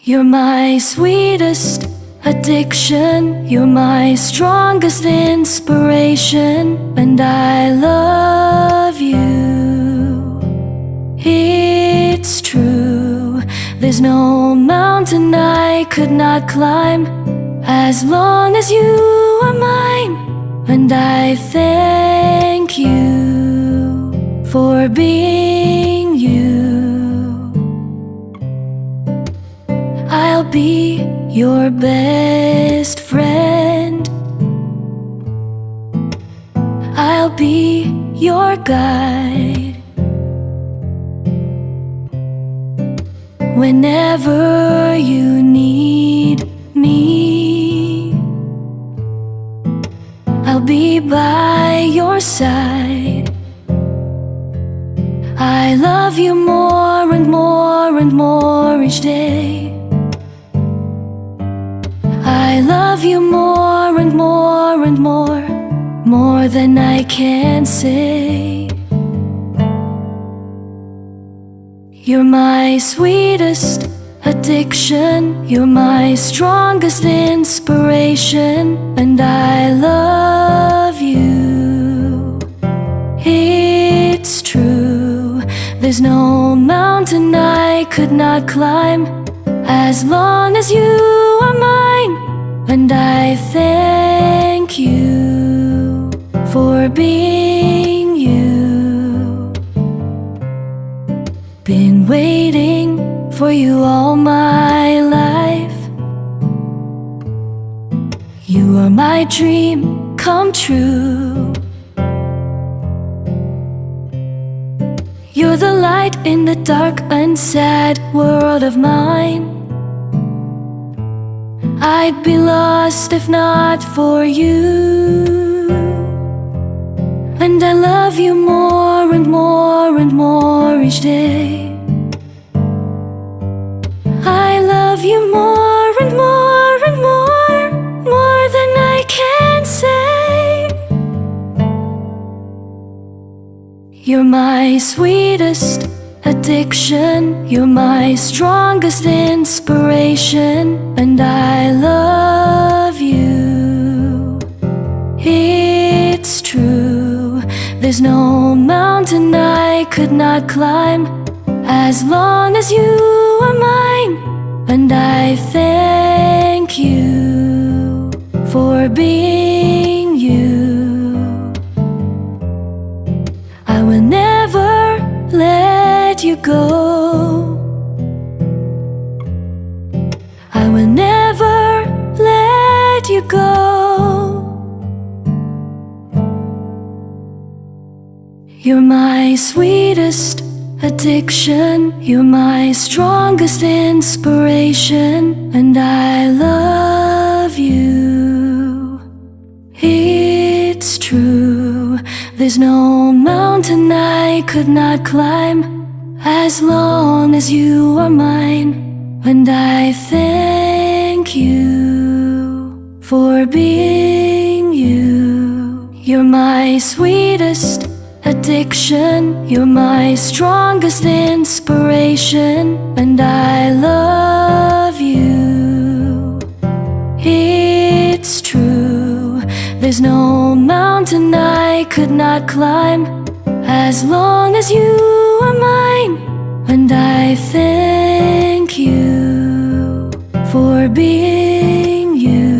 You're my sweetest addiction, you're my strongest inspiration, and I love you. It's true, there's no mountain I could not climb as long as you are mine, and I thank you for being you. I'll be your best friend, I'll be your guide. Whenever you need me, I'll be by your side. I love you more and more and more each day. I love you more and more and more than I can say. You're my sweetest addiction, you're my strongest inspiration, and I love you. It's true, there's no mountain I could not climb as long as you are mine, and I thank you for being you. Been waiting for you all my life. You are my dream come true. You're the light in the dark and sad world of mine. I'd be lost if not for you, and I love you more and more and more each day. I love you more and more and more than I can say. You're my sweetest addiction, you're my strongest inspiration, and I love you. It's true, there's no mountain I could not climb as long as you are mine, and I thank you for being you. I will never let you go. I will never let you go. You're my sweetest addiction, you're my strongest inspiration, and I love you. It's true, there's no mountain I could not climb as long as you are mine, and I thank you for being you. You're my sweetest addiction, you're my strongest inspiration, and I love you. It's true, there's no mountain I could not climb as long as you are mine, and I thank you for being you.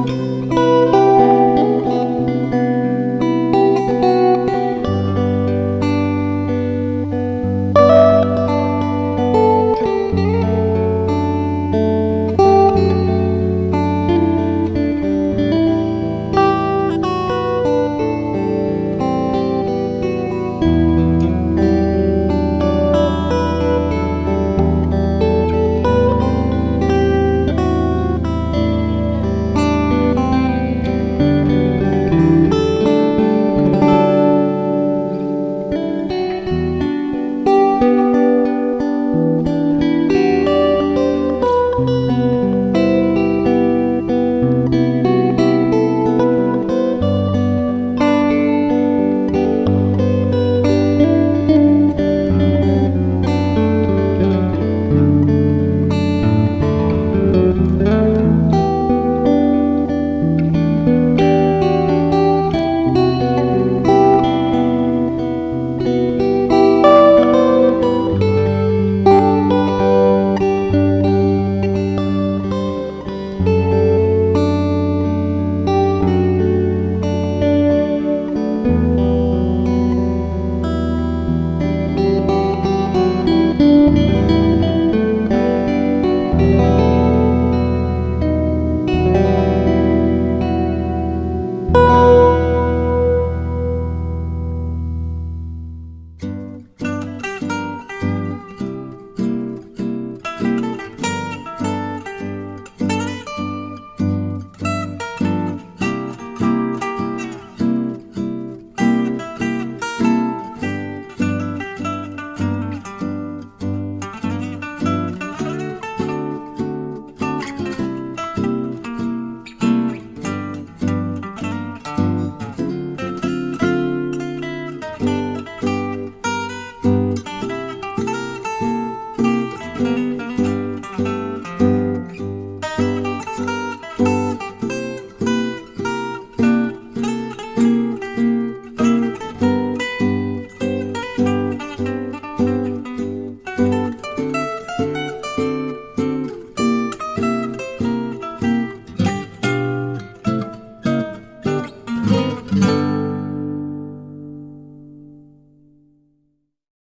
you.